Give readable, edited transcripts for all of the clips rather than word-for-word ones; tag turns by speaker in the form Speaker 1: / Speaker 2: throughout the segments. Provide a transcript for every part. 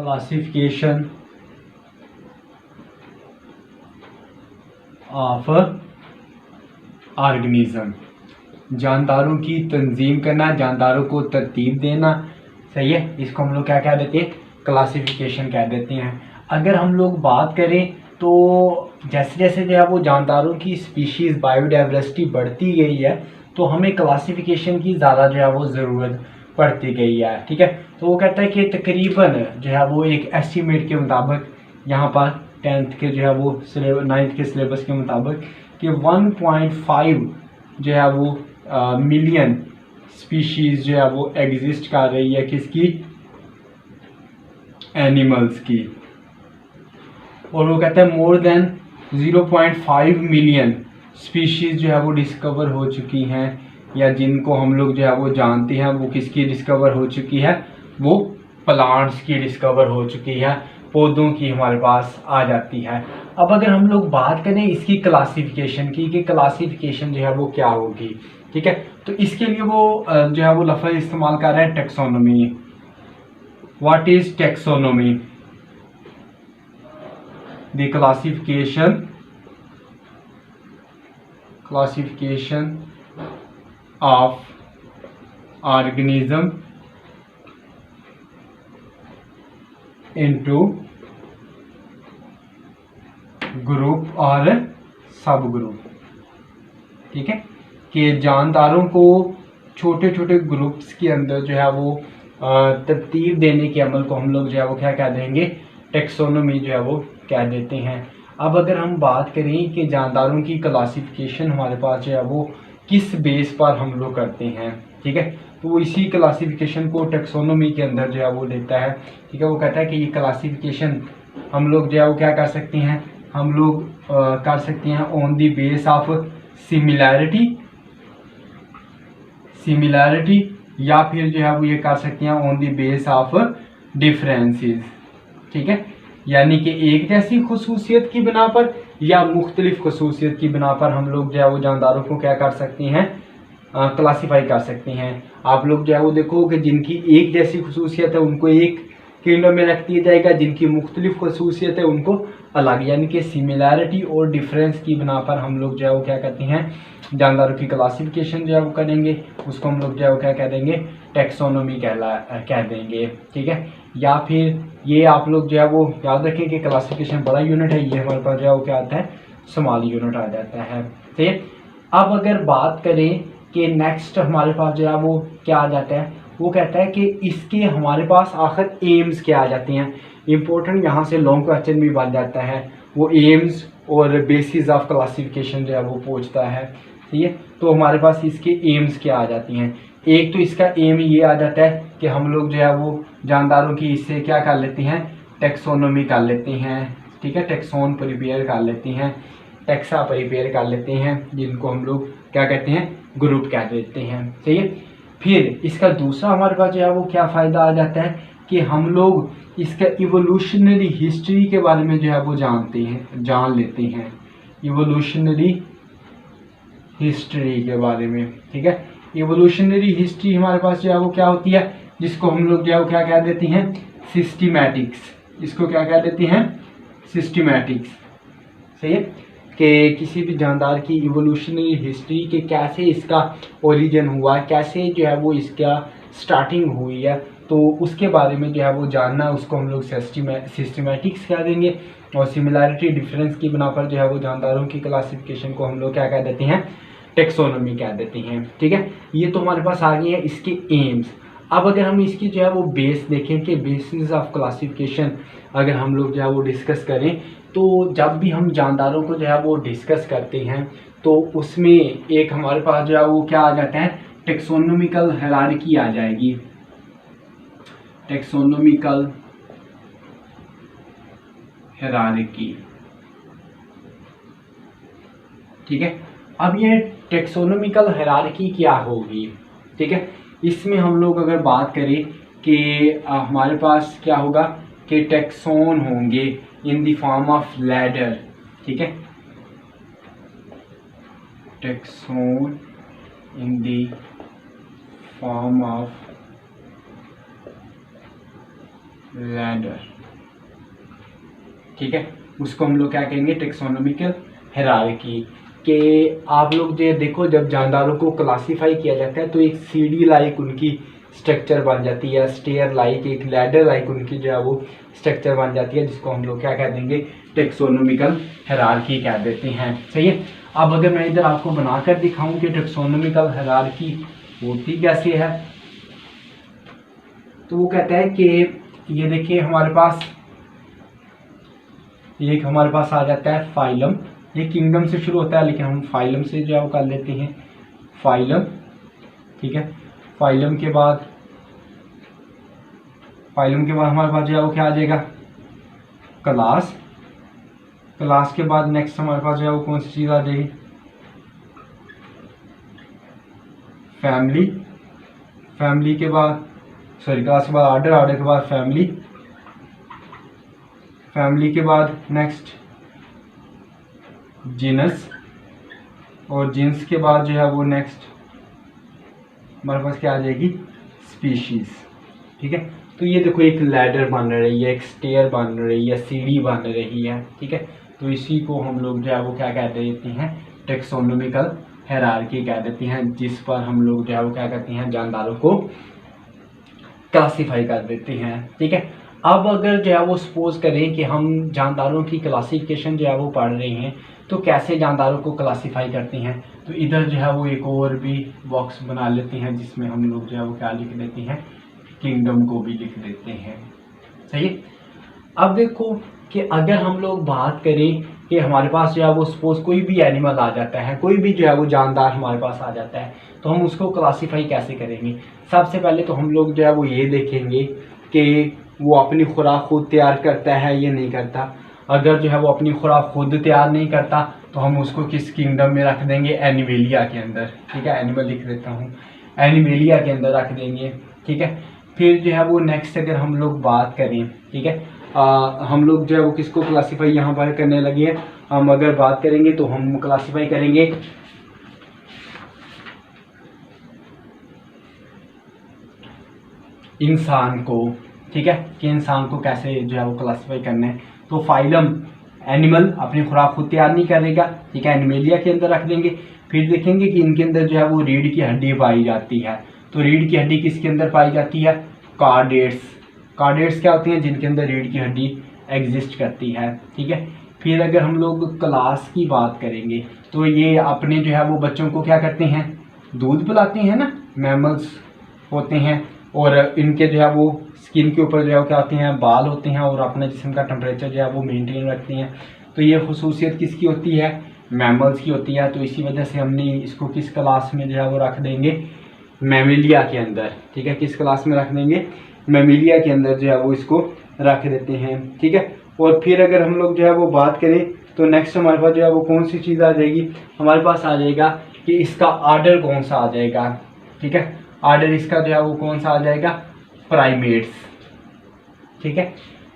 Speaker 1: Classification of organism, जानदारों की तंजीम करना, जानदारों को तरतीब देना, सही है। इसको हम लोग क्या कह देते हैं, क्लासिफिकेशन कह देते हैं। अगर हम लोग बात करें तो जैसे जैसे जो है वो जानदारों की स्पीशीज़ बायोडाइवर्सिटी बढ़ती गई है तो हमें क्लासिफिकेशन की ज़्यादा जो है वो ज़रूरत पड़ती गई है, ठीक है। तो वो कहता है कि तकरीबन जो है वो एक एस्टीमेट के मुताबिक, यहाँ पर 10th के जो है वो 9th के सिलेबस के मुताबिक कि 1.5 जो है वो मिलियन स्पीशीज़ जो है वो एग्जिस्ट कर रही है, किसकी, एनिमल्स की। और वो कहते हैं मोर देन 0.5 मिलियन स्पीशीज़ जो है वो डिस्कवर हो चुकी हैं, या जिनको हम लोग जो है वो जानते हैं वो किसकी डिस्कवर हो चुकी है, वो प्लांट्स की डिस्कवर हो चुकी है, पौधों की हमारे पास आ जाती है। अब अगर हम लोग बात करें इसकी क्लासिफिकेशन की कि क्लासिफिकेशन जो है वो क्या होगी, ठीक है, तो इसके लिए वो जो है वो लफ्ज़ इस्तेमाल कर रहे हैं taxonomy. What is taxonomy? The classification of organism into group और सब ग्रुप, ठीक है, कि जानदारों को छोटे छोटे ग्रुप्स के अंदर जो है वो तरतीब देने के अमल को हम लोग जो है वो क्या कह देंगे, टेक्सोनोमी जो है वो कह देते हैं। अब अगर हम बात करें कि जानदारों की क्लासिफिकेशन हमारे पास जो है वो किस बेस पर हम लोग करते हैं, ठीक है, तो वो इसी क्लासिफिकेशन को टेक्सोनोमी के अंदर जो है वो लेता है, ठीक है। वो कहता है कि ये क्लासिफिकेशन हम लोग जो है वो क्या कर सकते हैं, हम लोग कर सकते हैं on the base of similarity, या फिर जो है वो ये कर सकते हैं on the base of differences, ठीक है, यानी कि एक जैसी खसूसियत की बिना पर या मुख्तलिफ खसूसियत की बिना पर हम लोग जो है वो जानदारों को क्या कर सकते हैं, क्लासीफाई कर सकते हैं। आप लोग जो है वो देखो कि जिनकी एक जैसी खसूसियत है उनको एक किंगडम में रख दिया जाएगा, जिनकी मुख्तलिफ खसूसियत है उनको अलग, यानी कि सिमिलैरिटी और डिफरेंस की बिना पर हम लोग जो है वो क्या करते हैं, जानदारों की क्लासिफिकेशन जो है वो करेंगे, उसको हम लोग जो है वो क्या कह देंगे, टेक्सोनोमी कह देंगे, ठीक है। या फिर ये आप लोग जो है वो याद रखें कि क्लासिफिकेशन बड़ा यूनिट है, ये हमारे पास जो है वो क्या आता है, स्मॉल यूनिट आ जाता है, ठीक है। अब अगर बात करें कि नेक्स्ट हमारे पास जो है वो क्या आ जाता है, वो कहता है कि इसके हमारे पास आखिर एम्स क्या आ जाते हैं। इम्पोर्टेंट यहाँ से लॉन्ग क्वेश्चन भी बन जाता है, वो एम्स और बेसिस ऑफ क्लासिफिकेशन जो है वो पूछता है, ठीक है। तो हमारे पास इसके एम्स क्या आ जाती हैं। एक तो इसका एम ये आ जाता है कि हम लोग जो है वो जानदारों की इससे क्या कर लेते हैं, टेक्सोनोमी कर लेते हैं, ठीक है, टेक्सोन प्रिपेयर कर लेते हैं, टेक्सा प्रिपेयर कर लेते हैं, जिनको हम लोग क्या कहते हैं, ग्रुप कह देते हैं, ठीक है। फिर इसका दूसरा हमारे पास जो है वो क्या फ़ायदा आ जाता है कि हम लोग इसका इवोल्यूशनरी हिस्ट्री के बारे में जो है वो जान लेते हैं, इवोल्यूशनरी हिस्ट्री के बारे में, ठीक है। इवोल्यूशनरी हिस्ट्री हमारे पास जो है वो क्या होती है, जिसको हम लोग जो है वो क्या कह देते हैं, सिस्टमैटिक्स, इसको क्या कह देते हैं, सिस्टमैटिक्स, सही है, कि किसी भी जानदार की इवोल्यूशनरी हिस्ट्री के कैसे इसका ओरिजिन हुआ, कैसे जो है वो इसका स्टार्टिंग हुई है, तो उसके बारे में जो है वो जानना, उसको हम लोग सिस्टमैटिक्स कह देंगे। और सिमिलैरिटी डिफरेंस की बिना पर जो है वो जानदारों की क्लासिफिकेशन को हम लोग क्या कह देते हैं, टेक्सोनोमी कह देते हैं, ठीक है। ये तो हमारे पास आ गए हैं इसके एम्स। अब अगर हम इसकी जो है वो बेस देखें कि बेसिस ऑफ क्लासिफिकेशन अगर हम लोग जो है वो डिस्कस करें, तो जब भी हम जानदारों को जो है वो डिस्कस करते हैं तो उसमें एक हमारे पास जो है वो क्या आ जाता है, टेक्सोनोमिकल हायरार्की आ जाएगी, टेक्सोनोमिकल हायरार्की, ठीक है। अब ये टेक्सोनोमिकल हायरार्की क्या होगी, ठीक है, इसमें हम लोग अगर बात करें कि हमारे पास क्या होगा कि टेक्सोन होंगे in the form of ladder, ठीक है, taxon in the form of ladder, ठीक है, उसको हम लोग क्या कहेंगे, टेक्सोनोमिकल हायरार्की। के आप लोग जो देखो, जब जानदारों को क्लासीफाई किया जाता है तो एक सीढ़ी लाइक उनकी स्ट्रक्चर बन जाती है, स्टेयर लाइक, एक लैडर लाइक उनकी जो है वो स्ट्रक्चर बन जाती है, जिसको हम लोग क्या कह देंगे, टेक्सोनोमिकल हायरार्की कह देते हैं। सही है। अब अगर मैं इधर आपको बनाकर दिखाऊं कि टेक्सोनोमिकल हायरार्की होती कैसे है, तो वो कहता है कि ये देखिए हमारे पास एक हमारे पास आ जाता है फाइलम। ये किंगडम से शुरू होता है, लेकिन हम फाइलम से जो है वो कर लेते हैं, फाइलम। ठीक है, फाइलम के बाद हमारे पास जो है वो क्या आ जाएगा, क्लास। क्लास के बाद नेक्स्ट हमारे पास जो है वो कौन सी चीज़ आ जाएगी, फैमिली। फैमिली के बाद क्लास के बाद ऑर्डर, ऑर्डर के बाद फैमिली, फैमिली के बाद नेक्स्ट जीनस, और जीन्स के बाद जो है वो नेक्स्ट हमारे पास क्या आ जाएगी, स्पीशीज। ठीक है, तो ये देखो एक लैडर बन रही है, एक स्टेयर बन रही है, सीढ़ी बन रही है। ठीक है, तो इसी को हम लोग जो है वो क्या कह देते हैं, टेक्सोनोमिकल हायरार्की कह देते हैं, जिस पर हम लोग जो है वो क्या करते हैं, जानदारों को क्लासीफाई कर देते हैं। ठीक है, अब अगर जो है वो सपोज करें कि हम जानदारों की क्लासिफिकेशन जो है वो पढ़ रहे हैं, तो कैसे जानदारों को क्लासीफाई करते हैं, तो इधर जो है वो एक और भी बॉक्स बना लेते हैं, जिसमें हम लोग जो है वो क्या लिख देते हैं, किंगडम को भी लिख देते हैं। सही है। अब देखो कि अगर हम लोग बात करें कि हमारे पास जो है वो सपोज कोई भी एनिमल आ जाता है, कोई भी जो है वो जानदार हमारे पास आ जाता है, तो हम उसको क्लासीफाई कैसे करेंगे। सबसे पहले तो हम लोग जो है वो ये देखेंगे कि वो अपनी खुराक खुद तैयार करता है या नहीं करता। अगर जो है वो अपनी खुराक खुद तैयार नहीं करता तो हम उसको किस किंगडम में रख देंगे, एनिमेलिया के अंदर। ठीक है, एनिमल लिख देता हूँ, एनिमेलिया के अंदर रख देंगे। ठीक है, फिर जो है वो नेक्स्ट अगर हम लोग बात करें, ठीक है, हम लोग जो है वो किसको क्लासीफाई यहाँ पर करने लगे हैं, हम अगर बात करेंगे तो हम क्लासीफाई करेंगे इंसान को। ठीक है, कि इंसान को कैसे जो है वो क्लासीफाई करना है, तो फाइलम एनिमल अपनी खुराक खुद तैयार नहीं करेगा। ठीक है, एनिमेलिया के अंदर रख देंगे। फिर देखेंगे कि इनके अंदर जो है वो रीढ़ की हड्डी पाई जाती है, तो रीढ़ की हड्डी किसके अंदर पाई जाती है, कार्डेट्स। कार्डेट्स क्या होती हैं, जिनके अंदर रीढ़ की हड्डी एग्जिस्ट करती है। ठीक है, फिर अगर हम लोग क्लास की बात करेंगे तो ये अपने जो है वो बच्चों को क्या करते हैं, दूध पिलाते हैं ना, मैमल्स होते हैं, और इनके जो है वो स्किन के ऊपर जो है वो क्या होते हैं, बाल होते हैं, और अपने जिस्म का टेम्परेचर जो है वो मेंटेन रखते हैं। तो ये खसूसियत किसकी होती है, मैमल्स की होती है। तो इसी वजह से हमने इसको किस क्लास में जो है वो रख देंगे, मैमिलिया के अंदर। ठीक है, किस क्लास में रख देंगे, मैमिलिया के अंदर जो है वो इसको रख देते हैं। ठीक है, और फिर अगर हम लोग जो है वो बात करें तो नेक्स्ट हमारे पास जो है वो कौन सी चीज़ आ जाएगी, हमारे पास आ जाएगा कि इसका आर्डर कौन सा आ जाएगा। ठीक है, आर्डर इसका जो है वो कौन सा आ जाएगा, प्राइमेट्स। ठीक है,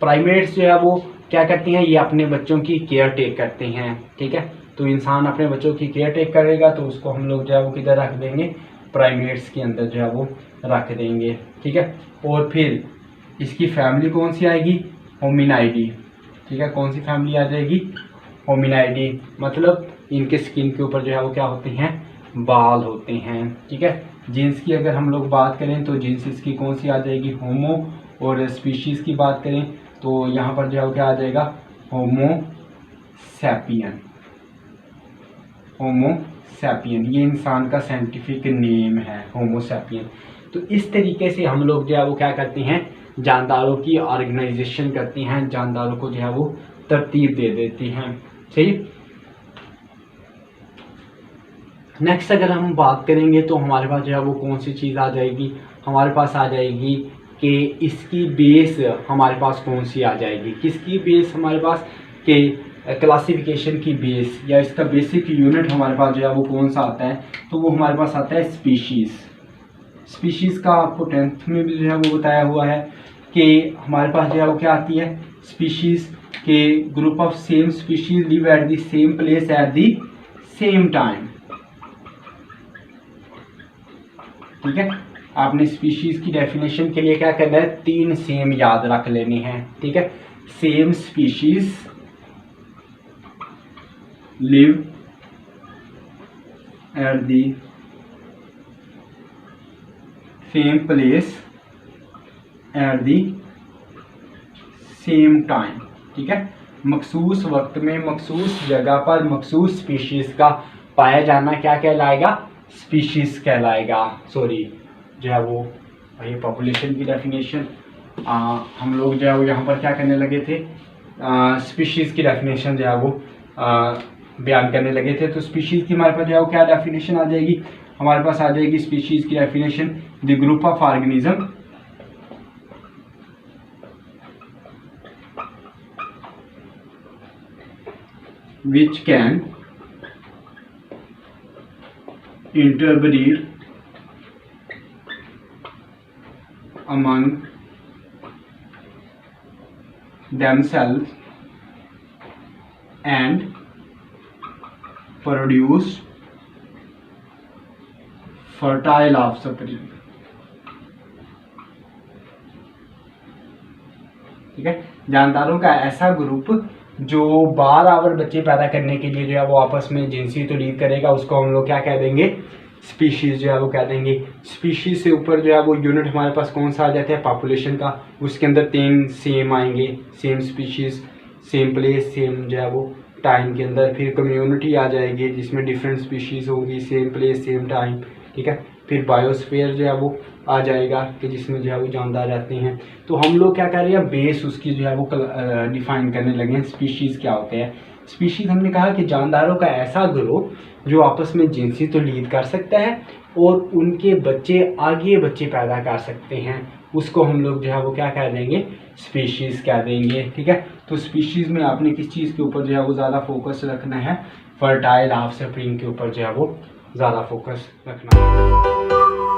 Speaker 1: प्राइमेट्स जो है वो क्या करते हैं, ये अपने बच्चों की केयर टेक करते हैं। ठीक है, तो इंसान अपने बच्चों की केयर टेक करेगा तो उसको हम लोग जो है वो किधर रख देंगे, प्राइमेट्स के अंदर जो है वो रख देंगे। ठीक है, और फिर इसकी फैमिली कौन सी आएगी, होमिनाइडी। ठीक है, कौन सी फैमिली आ जाएगी, होमिनाइडी, मतलब इनके स्किन के ऊपर जो है वो क्या होते हैं, बाल होते हैं। ठीक है, जीन्स की अगर हम लोग बात करें तो जीन्स इसकी कौन सी आ जाएगी, होमो, और स्पीशीज़ की बात करें तो यहाँ पर जो है क्या आ जाएगा, होमो सैपियन। होमो सैपियन ये इंसान का साइंटिफिक नेम है, होमो सैपियन। तो इस तरीके से हम लोग जो है वो क्या करते हैं, जानदारों की ऑर्गेनाइजेशन करते हैं, जानदारों को जो है वो तरतीब दे देते हैं। सही। नेक्स्ट अगर हम बात करेंगे तो हमारे पास जो है वो कौन सी चीज़ आ जाएगी, हमारे पास आ जाएगी कि इसकी बेस हमारे पास कौन सी आ जाएगी, किसकी बेस हमारे पास, के क्लासिफिकेशन की बेस या इसका बेसिक यूनिट हमारे पास जो है वो कौन सा आता है, तो वो हमारे पास आता है स्पीशीज़। स्पीशीज़ का आपको 10th में भी जो है वो बताया हुआ है कि हमारे पास जो है वो क्या आती है, स्पीशीज़ के group of same species live at the same place at the same time. ठीक है, आपने स्पीशीज़ की डेफिनेशन के लिए क्या करना है, 3 सेम याद रख लेने हैं। ठीक है, same species live at the same place at the same time. ठीक है, मखसूस वक्त में मखसूस जगह पर मखसूस स्पीशीज का पाया जाना क्या कहलाएगा? स्पीशीज कहलाएगा। सॉरी, जो है वो ये पॉपुलेशन की डेफिनेशन हम लोग जो है वो यहाँ पर क्या करने लगे थे, स्पीशीज की डेफिनेशन जो है वो बयान करने लगे थे। तो स्पीशीज की हमारे पास जो है वो क्या डेफिनेशन आ जाएगी? हमारे पास आ जाएगी स्पीशीज की definition, the group of organism which can interbreed among themselves and produce fertile offspring। ठीक है, जानदारों का ऐसा ग्रुप जो बार आवर बच्चे पैदा करने के लिए जो है वो आपस में जिनसी तो लीड करेगा, उसको हम लोग क्या कह देंगे? स्पीशीज जो है वो कह देंगे। स्पीशीज से ऊपर जो है वो यूनिट हमारे पास कौन सा आ जाता है? पॉपुलेशन का। उसके अंदर 3 सेम आएंगे, same species, same place, same जो है वो टाइम के अंदर। फिर कम्युनिटी आ जाएगी जिसमें डिफरेंट स्पीशीज होगी, सेम प्लेस सेम टाइम। ठीक है, फिर बायोस्फीयर जो है वो आ जाएगा कि जिसमें जो है वो जानदार रहते हैं। तो हम लोग क्या कर रहे हैं? बेस उसकी जो है वो डिफाइन करने लगे हैं, स्पीशीज़ क्या होते हैं। स्पीशीज़ हमने कहा कि जानदारों का ऐसा ग्रुप जो आपस में जिनसी तो लीड कर सकता है और उनके बच्चे आगे बच्चे पैदा कर सकते हैं, उसको हम लोग जो है वो क्या कह देंगे? स्पीशीज़ कह देंगे। ठीक है, तो स्पीशीज़ में आपने किस चीज़ के ऊपर जो है वो ज़्यादा फोकस रखना है? फर्टाइल ऑफस्प्रिंग के ऊपर जो है वो ज़्यादा फोकस रखना है।